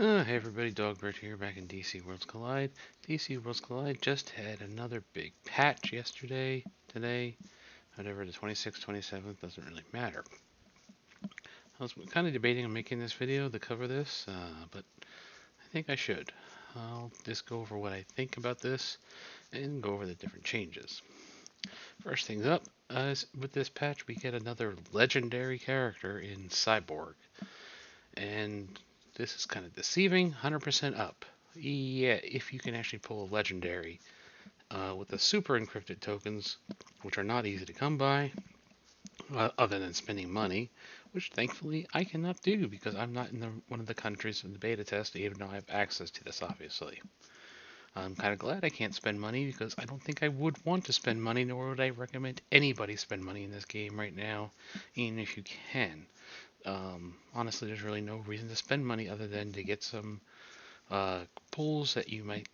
Hey everybody, Dogbird here, back in DC Worlds Collide. DC Worlds Collide just had another big patch yesterday, today, whatever, the 26th, 27th, doesn't really matter. I was kind of debating on making this video to cover this, but I think I should. I'll just go over what I think about this and go over the different changes. First things up, with this patch we get another legendary character in Cyborg. And this is kind of deceiving, 100% up. Yeah, if you can actually pull a legendary with the super encrypted tokens, which are not easy to come by, other than spending money, which thankfully I cannot do because I'm not in one of the countries in the beta test, even though I have access to this, obviously. I'm kind of glad I can't spend money because I don't think I would want to spend money, nor would I recommend anybody spend money in this game right now, even if you can. Honestly, there's really no reason to spend money other than to get some pulls that you might.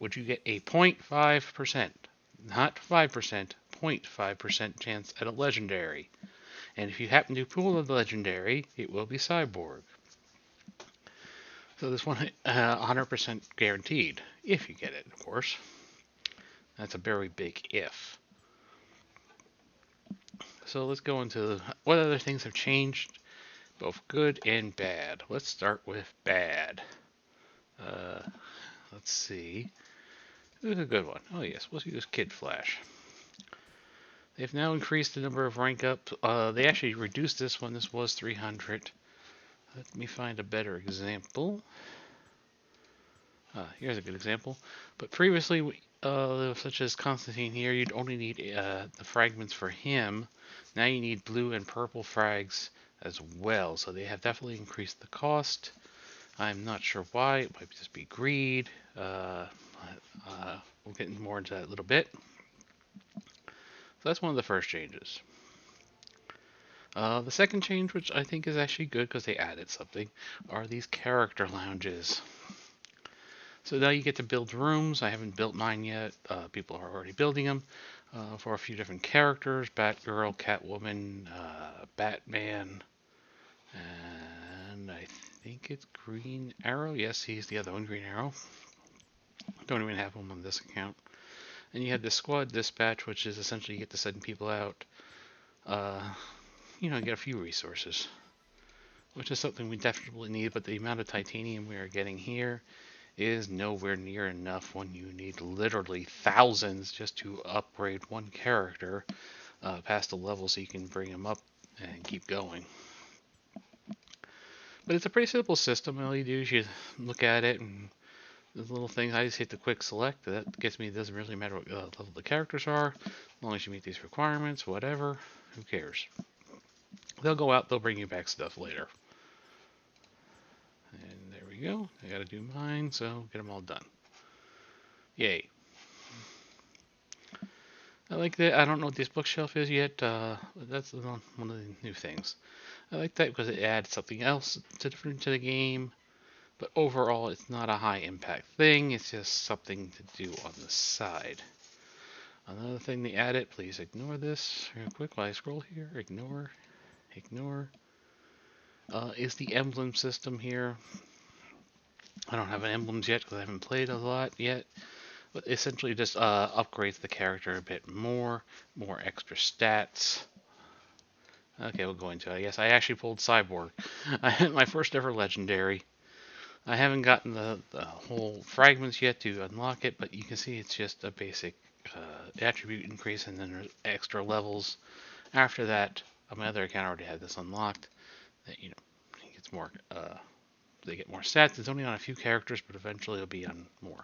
Would you get a 0.5%, not 5%, 0.5% chance at a legendary? And if you happen to pull a legendary, it will be Cyborg. So this one 100% guaranteed, if you get it, of course. That's a very big if. So let's go into what other things have changed, both good and bad. Let's start with bad. Uh, let's see. This is a good one. Oh yes, we'll use Kid Flash. They've now increased the number of rank up. They actually reduced this one. This was 300. Let me find a better example. Here's a good example. But previously, such as Constantine here, you'd only need the fragments for him. Now you need blue and purple frags as well. So they have definitely increased the cost. I'm not sure why. It might just be greed. We'll get more into that in a little bit. So that's one of the first changes. The second change, which I think is actually good because they added something, are these character lounges. So now you get to build rooms. I haven't built mine yet. People are already building them for a few different characters. Batgirl, Catwoman, Batman, and I think it's Green Arrow. Yes, he's the other one, Green Arrow. Don't even have him on this account. And you have the squad dispatch, which is essentially you get to send people out. Get a few resources, which is something we definitely need, but the amount of titanium we are getting here is nowhere near enough when you need literally thousands just to upgrade one character past a level so you can bring them up and keep going. But it's a pretty simple system. All you do is you look at it and the little things. I just hit the quick select. That gets me. It doesn't really matter what level the characters are, as long as you meet these requirements. Whatever. Who cares? They'll go out. They'll bring you back stuff later. And there we go. I gotta do mine, so get them all done. Yay. I like that. I don't know what this bookshelf is yet. That's one of the new things. I like that because it adds something else different to the game. But overall, it's not a high impact thing. It's just something to do on the side. Another thing they added, please ignore this real quick while I scroll here. Ignore. Is the emblem system here. I don't have an emblems yet because I haven't played a lot yet. But essentially just upgrades the character a bit more extra stats. Okay, we'll go into it. Yes, I actually pulled Cyborg. I had my first ever legendary. I haven't gotten the whole fragments yet to unlock it, but you can see it's just a basic attribute increase, and then there's extra levels. After that, on my other account, I already had this unlocked. That it gets more. They get more stats. It's only on a few characters, but eventually it'll be on more.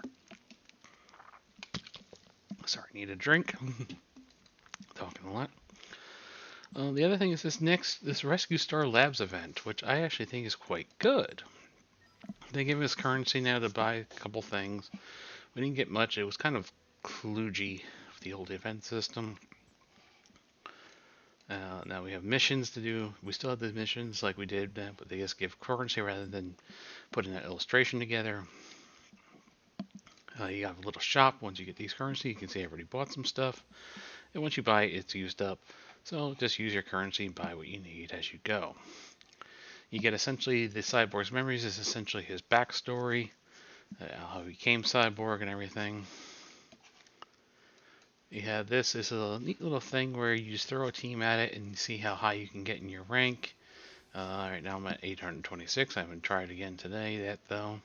Sorry, need a drink. Talking a lot. The other thing is this Rescue Star Labs event, which I actually think is quite good. They give us currency now to buy a couple things. We didn't get much. It was kind of kludgy with the old event system. Now we have missions to do. We still have the missions like we did, but they just give currency rather than putting an illustration together. You have a little shop. Once you get these currency, you can see I already bought some stuff. And once you buy it, it's used up. So just use your currency and buy what you need as you go. You get essentially the Cyborg's memories is essentially his backstory, how he became Cyborg and everything. You have this is a neat little thing where you just throw a team at it and see how high you can get in your rank. Right now I'm at 826. I haven't tried again today yet though.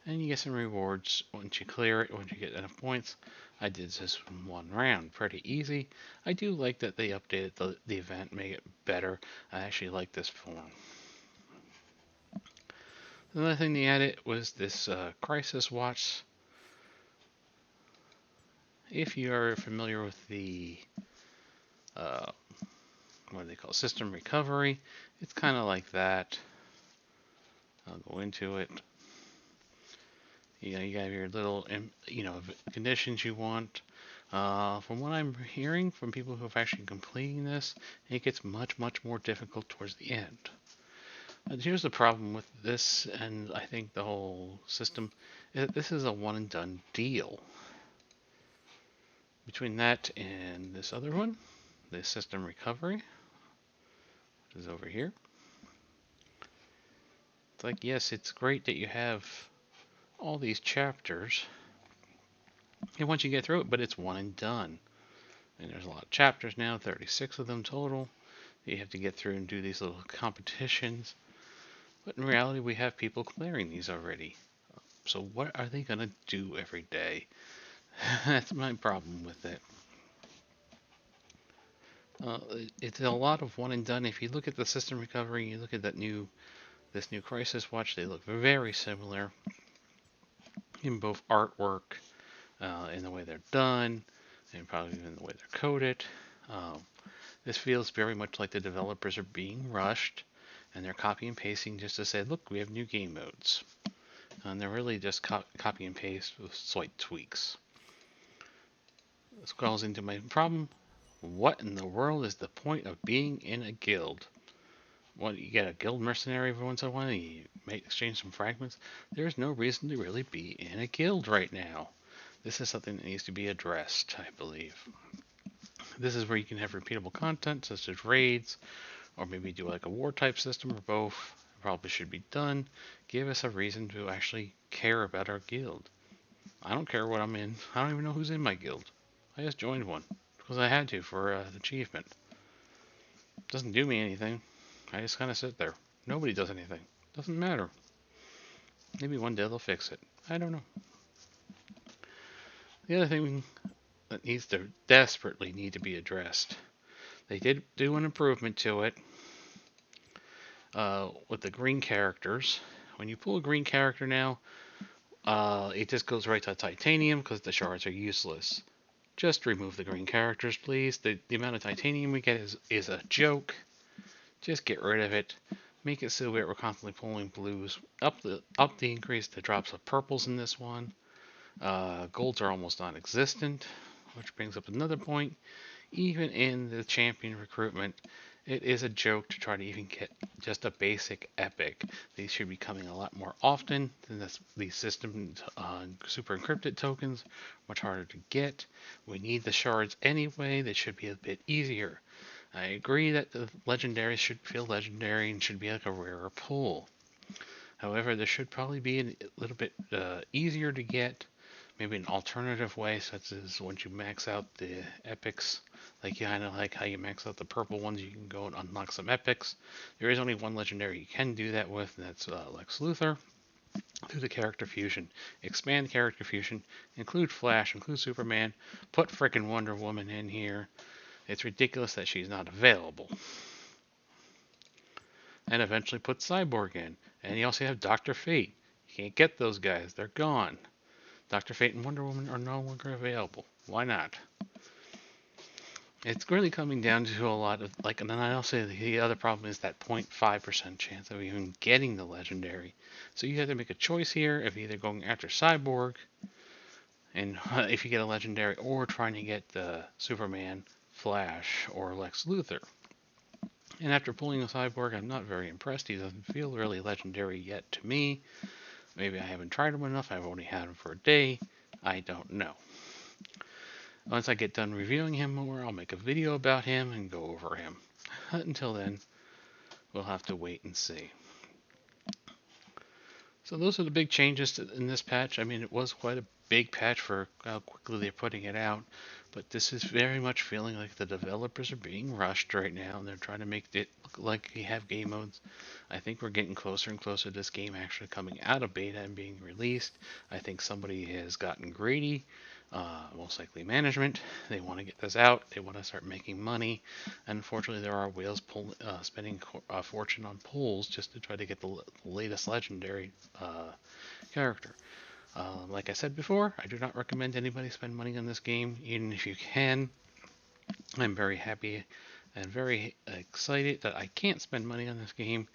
And you get some rewards once you clear it, once you get enough points. I did this in one round, pretty easy. I do like that they updated the event, make it better. I actually like this form. Another thing they added was this crisis watch. If you are familiar with the what do they call system recovery, it's kind of like that. I'll go into it. You know, you have your little, conditions you want. From what I'm hearing from people who have actually completing this, it gets much, much more difficult towards the end. Here's the problem with this, and I think the whole system, is that this is a one and done deal. Between that and this other one, the system recovery, which is over here. It's like, yes, it's great that you have all these chapters, and once you get through it, but it's one and done. And there's a lot of chapters now, 36 of them total. You have to get through and do these little competitions. But in reality, we have people clearing these already. So what are they going to do every day? That's my problem with it. It's a lot of one and done. If you look at the system recovery, you look at this new crisis watch, they look very similar in both artwork, in the way they're done, and probably even the way they're coded. This feels very much like the developers are being rushed, and they're copy and pasting just to say, look, we have new game modes. And they're really just copy and paste with slight tweaks. This calls into my problem. What in the world is the point of being in a guild? What, you get a guild mercenary every once in a while and you exchange some fragments? There's no reason to really be in a guild right now. This is something that needs to be addressed, I believe. This is where you can have repeatable content, such as raids, or maybe do like a war type system, or both. Probably should be done. Give us a reason to actually care about our guild. I don't care what I'm in. I don't even know who's in my guild. I just joined one because I had to for an achievement. Doesn't do me anything. I just kind of sit there. Nobody does anything. Doesn't matter. Maybe one day they'll fix it. I don't know. The other thing that desperately need to be addressed. They did do an improvement to it with the green characters. When you pull a green character now, it just goes right to titanium because the shards are useless. Just remove the green characters, please. The amount of titanium we get is a joke. Just get rid of it. Make it so we're constantly pulling blues. Up the increase the drops of purples in this one. Golds are almost non-existent, which brings up another point. Even in the champion recruitment, it is a joke to try to even get just a basic epic. These should be coming a lot more often than these system super encrypted tokens. Much harder to get. We need the shards anyway. They should be a bit easier. I agree that the legendaries should feel legendary and should be like a rarer pull. However, there should probably be a little bit easier to get. Maybe an alternative way, such as once you max out the epics, like kind of like how you max out the purple ones, you can go and unlock some epics. There is only one legendary you can do that with, and that's Lex Luthor. Do the character fusion, expand character fusion, include Flash, include Superman, put frickin' Wonder Woman in here. It's ridiculous that she's not available. And eventually put Cyborg in. And you also have Dr. Fate. You can't get those guys, they're gone. Dr. Fate and Wonder Woman are no longer available. Why not? It's really coming down to a lot of, and then I also, the other problem is that 0.5% chance of even getting the legendary. So you have to make a choice here of either going after Cyborg, and if you get a legendary, or trying to get the Superman, Flash, or Lex Luthor. And after pulling a Cyborg, I'm not very impressed. He doesn't feel really legendary yet to me. Maybe I haven't tried him enough. I've only had him for a day. I don't know. Once I get done reviewing him more, I'll make a video about him and go over him. Until then, we'll have to wait and see. So those are the big changes in this patch. I mean, it was quite a big patch for how quickly they're putting it out, but this is very much feeling like the developers are being rushed right now, and they're trying to make it look like we have game modes. I think we're getting closer and closer to this game actually coming out of beta and being released. I think somebody has gotten greedy, most likely management. They want to get this out. They want to start making money. And unfortunately, there are whales spending a fortune on pulls just to try to get the latest legendary character. Like I said before, I do not recommend anybody spend money on this game, even if you can. I'm very happy and very excited that I can't spend money on this game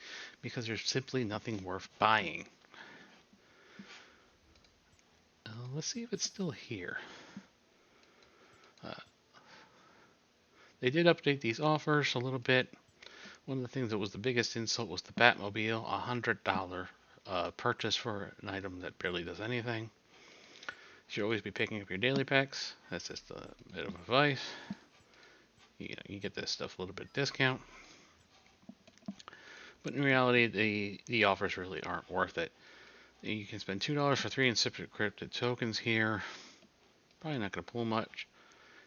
because there's simply nothing worth buying. Let's see if it's still here. Uh, they did update these offers a little bit. One of the things that was the biggest insult was the Batmobile, $100 purchase for an item that barely does anything. You should always be picking up your daily packs. That's just a bit of advice. You get this stuff a little bit discount. But in reality, the offers really aren't worth it. You can spend $2 for 3 encrypted tokens here. Probably not going to pull much.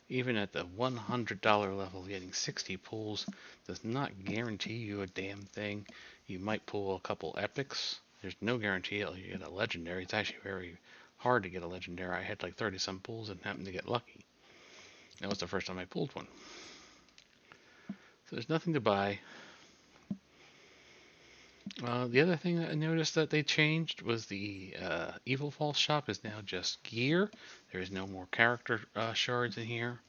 Even at the $100 level, getting 60 pulls does not guarantee you a damn thing. You might pull a couple epics. There's no guarantee you get a legendary. It's actually very hard to get a legendary. I had like 30 some pulls and happened to get lucky. That was the first time I pulled one. So there's nothing to buy. The other thing that I noticed that they changed was the Evil Falls shop is now just gear. There is no more character shards in here.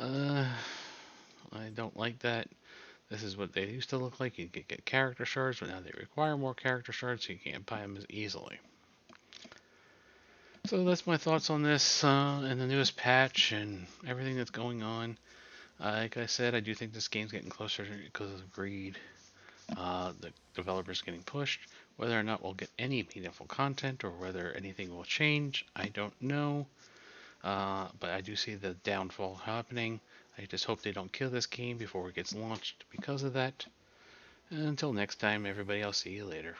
I don't like that. This is what they used to look like. You could get character shards, but now they require more character shards, so you can't buy them as easily. So that's my thoughts on this and the newest patch and everything that's going on. Like I said, I do think this game's getting closer because of greed. The developers getting pushed. Whether or not we'll get any meaningful content or whether anything will change, I don't know. But I do see the downfall happening. I just hope they don't kill this game before it gets launched because of that. And until next time, everybody, I'll see you later.